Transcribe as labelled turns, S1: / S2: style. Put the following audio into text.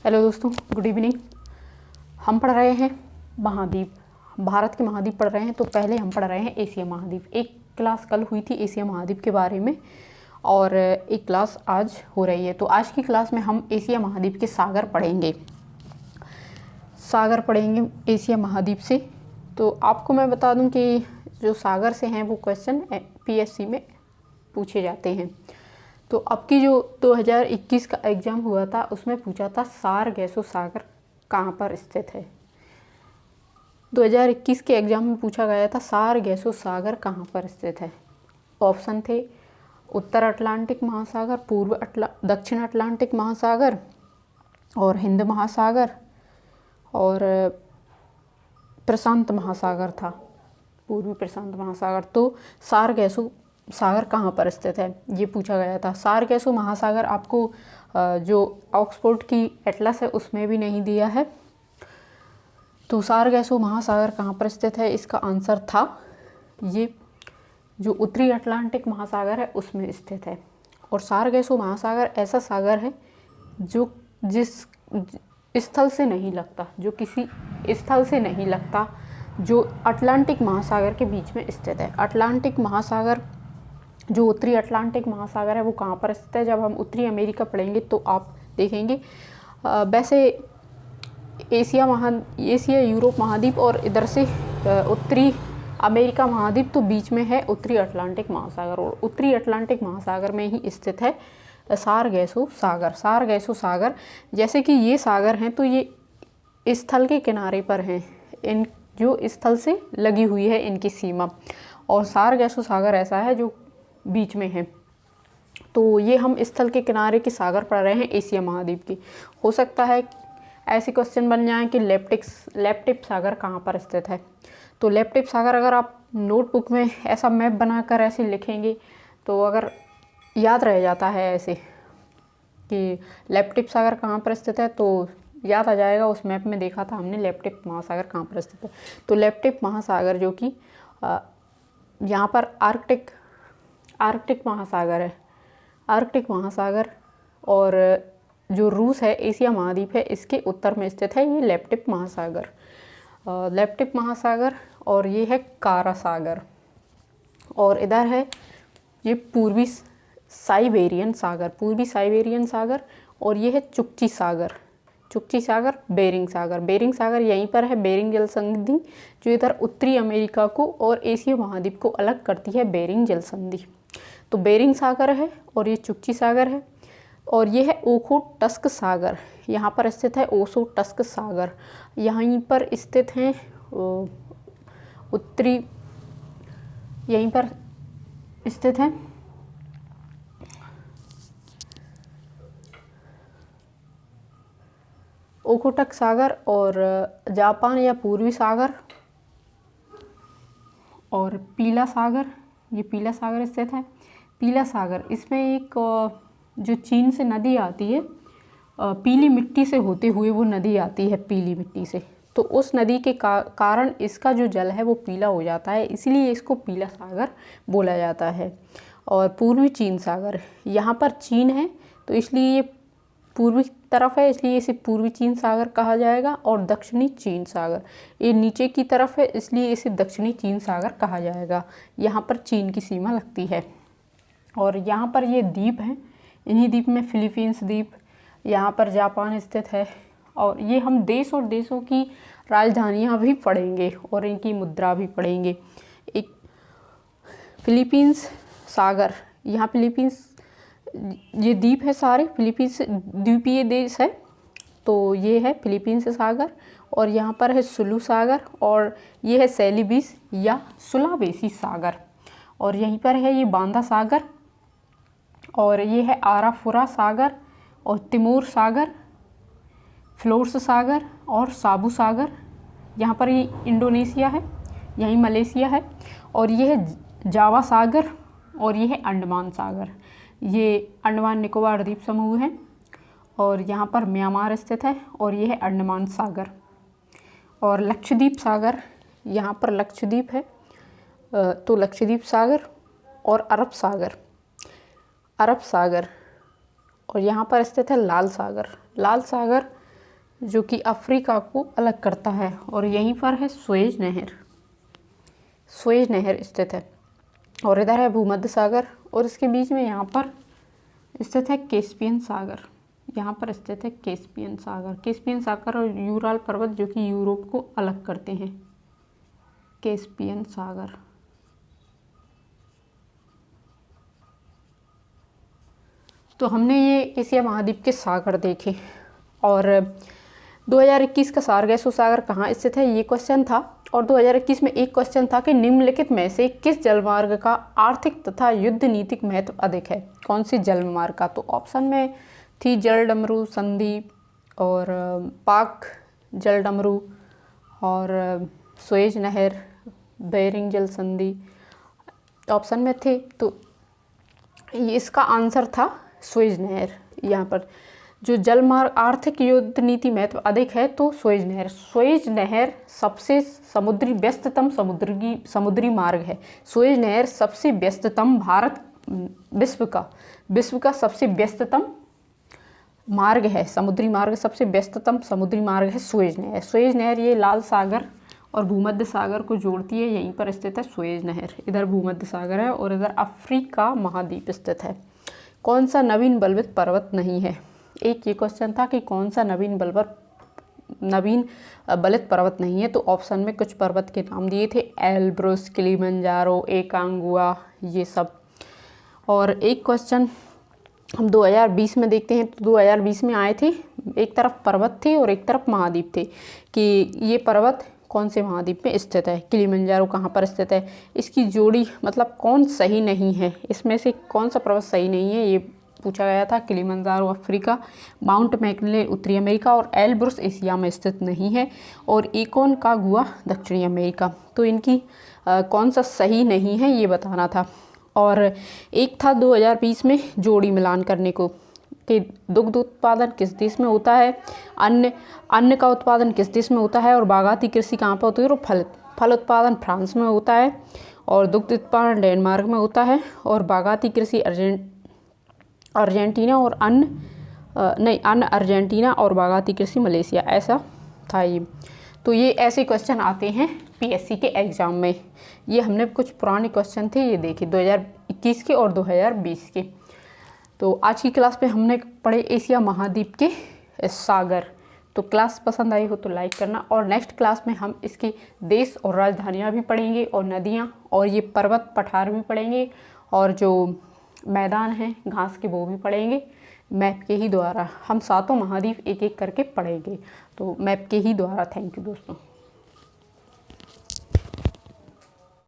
S1: Hello दोस्तों, good evening. हम पढ़ रहे हैं महाद्वीप, भारत के महाद्वीप पढ़ रहे हैं। तो पहले हम पढ़ रहे हैं एशिया महाद्वीप। एक क्लास कल हुई थी एशिया महाद्वीप के बारे में और एक क्लास आज हो रही है। तो आज की क्लास में हम एशिया महाद्वीप के सागर पढ़ेंगे एशिया महाद्वीप से। तो आपको मैं बता दूं कि जो सागर से हैं वो क्वेश्चन पीएससी में पूछे जाते हैं। तो अब की जो 2021 का एग्ज़ाम हुआ था उसमें पूछा था सारगैसो सागर कहाँ पर स्थित है। 2021 के एग्ज़ाम में पूछा गया था सारगैसो सागर कहाँ पर स्थित है। ऑप्शन थे उत्तर अटलांटिक महासागर, दक्षिण अटलांटिक महासागर और हिंद महासागर और प्रशांत महासागर था, पूर्वी प्रशांत महासागर। तो सारगैसो सागर कहाँ पर स्थित है ये पूछा गया था। सारगैसो महासागर आपको जो ऑक्सफोर्ड की एटलस है उसमें भी नहीं दिया है। तो सारगैसो महासागर कहाँ पर स्थित है, इसका आंसर था ये जो उत्तरी अटलांटिक महासागर है उसमें स्थित है। और सारगैसो महासागर ऐसा सागर है जो जिस स्थल से नहीं लगता, जो किसी स्थल से नहीं लगता, जो अटलांटिक महासागर के बीच में स्थित है। अटलांटिक महासागर, जो उत्तरी अटलांटिक महासागर है वो कहाँ पर स्थित है। जब हम उत्तरी अमेरिका पढ़ेंगे तो आप देखेंगे। वैसे एशिया यूरोप महाद्वीप और इधर से उत्तरी अमेरिका महाद्वीप तो बीच में है उत्तरी अटलांटिक महासागर, और उत्तरी अटलांटिक महासागर में ही स्थित है सारगैसो सागर। जैसे कि ये सागर हैं तो ये स्थल के किनारे पर हैं, इन जो स्थल से लगी हुई है इनकी सीमा। और सारगैसो सागर ऐसा है जो बीच में है। तो ये हम स्थल के किनारे के सागर पढ़ रहे हैं एशिया महाद्वीप की। हो सकता है ऐसे क्वेश्चन बन जाए कि लेप्टिक सागर कहाँ पर स्थित है। तो लेप्टिक सागर अगर आप नोटबुक में ऐसा मैप बनाकर ऐसे लिखेंगे तो अगर याद रह जाता है ऐसे कि लेप्टिक सागर कहाँ पर स्थित है तो याद आ जाएगा। उस मैप में देखा था हमने लेप्टिक महासागर कहाँ पर स्थित है। तो लेप्टिक महासागर जो कि यहाँ पर आर्कटिक महासागर है, आर्कटिक महासागर। और जो रूस है, एशिया महाद्वीप है, इसके उत्तर में स्थित है ये लेप्टिक महासागर। और ये है कारा सागर। और इधर है ये पूर्वी साइबेरियन सागर। और ये है चुक्ची सागर, बेरिंग सागर यहीं पर है। बेरिंग जल संधि जो इधर उत्तरी अमेरिका को और एशिया महाद्वीप को अलग करती है, बेरिंग जल संधि। तो बेरिंग सागर है और ये चुक्ची सागर है। और ये है ओखोटस्क सागर, यहाँ पर स्थित है ओखोटस्क सागर। यहीं पर स्थित हैं उत्तरी, यहीं पर स्थित है ओखोटक सागर और जापान या पूर्वी सागर। और पीला सागर, ये पीला सागर स्थित है। पीला सागर, इसमें एक जो चीन से नदी आती है, पीली मिट्टी से होते हुए वो नदी आती है पीली मिट्टी से। तो उस नदी के कारण इसका जो जल है वो पीला हो जाता है, इसलिए इसको पीला सागर बोला जाता है। और पूर्वी चीन सागर, यहाँ पर चीन है तो इसलिए ये पूर्वी तरफ है, इसलिए इसे पूर्वी चीन सागर कहा जाएगा। और दक्षिणी चीन सागर, ये नीचे की तरफ है इसलिए इसे दक्षिणी चीन सागर कहा जाएगा। यहाँ पर चीन की सीमा लगती है। और यहाँ पर ये द्वीप हैं, इन्हीं द्वीप में फिलीपींस द्वीप, यहाँ पर जापान स्थित है। और ये हम देश और देशों की राजधानियाँ भी पढ़ेंगे और इनकी मुद्रा भी पढ़ेंगे। एक फिलीपींस सागर, यहाँ फिलीपींस, ये द्वीप है सारे, फिलीपींस द्वीपीय देश है। तो ये है फिलीपींस सागर। और यहाँ पर है सुलू सागर और ये है सेलिबीस या सुलावेसी सागर। और यहीं पर है ये बांदा सागर। और ये है आराफुरा सागर और तिमोर सागर, फ्लोर्स सागर और साबू सागर। यहाँ पर ये इंडोनेशिया है, यहीं मलेशिया है। और ये है जावा सागर और ये है अंडमान सागर, ये अंडमान निकोबार द्वीप समूह है। और यहाँ पर म्यांमार स्थित है और ये है अंडमान सागर। और लक्षद्वीप सागर, यहाँ पर लक्षद्वीप है तो लक्षद्वीप सागर। और अरब सागर और यहाँ पर स्थित है लाल सागर। जो कि अफ्रीका को अलग करता है, और यहीं पर है सुएज नहर। सुएज नहर स्थित है, और इधर है भूमध्य सागर, और इसके बीच में यहाँ पर स्थित है कैस्पियन सागर। यहाँ पर स्थित है कैस्पियन सागर। कैस्पियन सागर और यूराल पर्वत जो कि यूरोप को अलग करते हैं। कैस्पियन सागर। तो हमने ये एशिया महाद्वीप के सागर देखे, और 2021 का सारगैसो सागर कहाँ स्थित है ये क्वेश्चन था। और 2021 में एक क्वेश्चन था कि निम्नलिखित में से किस जलमार्ग का आर्थिक तथा युद्ध नीतिक महत्व अधिक है। कौन सी जलमार्ग का? तो ऑप्शन में थी जलडमरू संधि, और पाक जलडमरू, और सुएज नहर, बेरिंग जल संधि ऑप्शन में थे। तो इसका आंसर था सुएज नहर। यहाँ पर जो जलमार्ग आर्थिक युद्ध नीति महत्व अधिक है तो सुएज नहर। सुएज नहर सबसे समुद्री व्यस्ततम समुद्री मार्ग है। सुएज नहर सबसे व्यस्ततम विश्व का सबसे व्यस्ततम मार्ग है, समुद्री मार्ग, सबसे व्यस्ततम समुद्री मार्ग है सुएज नहर। सुएज नहर ये लाल सागर और भूमध्य सागर को जोड़ती है, यहीं पर स्थित है सुएज नहर। इधर भूमध्य सागर है और इधर अफ्रीका महाद्वीप स्थित है। कौन सा नवीन बलुत पर्वत नहीं है? एक ये क्वेश्चन था कि कौन सा नवीन बलुत पर्वत नहीं है, तो ऑप्शन में कुछ पर्वत के नाम दिए थे, एल्ब्रुस, किलिमंजारो, एकांगुआ, ये सब। और एक क्वेश्चन हम 2020 में देखते हैं, तो 2020 में आए थे, एक तरफ पर्वत थे और एक तरफ महाद्वीप थे, कि ये पर्वत कौन से महाद्वीप में स्थित है, किलिमंजारो कहाँ पर स्थित है, इसकी जोड़ी मतलब कौन सही नहीं है, इसमें से कौन सा पर्वत सही नहीं है ये पूछा गया था। किलिमंजारो अफ्रीका, माउंट मैककिनले उत्तरी अमेरिका, और एल्ब्रुस एशिया में स्थित नहीं है, और एकोनकागुआ दक्षिणी अमेरिका। तो इनकी कौन सा सही नहीं है ये बताना था। और एक था 2020 में जोड़ी मिलान करने को, कि दुग्ध उत्पादन किस देश में होता है, अन्न का उत्पादन किस देश में होता है, और बागाती कृषि कहाँ पर होती है, और फल उत्पादन फ्रांस में होता है, और दुग्ध उत्पादन डेनमार्क में होता है, और बागाती कृषि अर्जेंटीना और अन्न अर्जेंटीना, और बागाती कृषि मलेशिया, ऐसा था ये। तो ये ऐसे क्वेश्चन आते हैं पीएससी के एग्ज़ाम में। ये हमने कुछ पुराने क्वेश्चन थे ये देखे 2021 के और 2020 के। तो आज की क्लास में हमने पढ़े एशिया महाद्वीप के सागर। तो क्लास पसंद आई हो तो लाइक करना, और नेक्स्ट क्लास में हम इसके देश और राजधानियाँ भी पढ़ेंगे, और नदियाँ, और ये पर्वत पठार भी पढ़ेंगे, और जो मैदान हैं घास के वो भी पढ़ेंगे मैप के ही द्वारा। हम सातों महाद्वीप एक एक करके पढ़ेंगे, तो मैप के ही द्वारा। थैंक यू दोस्तों।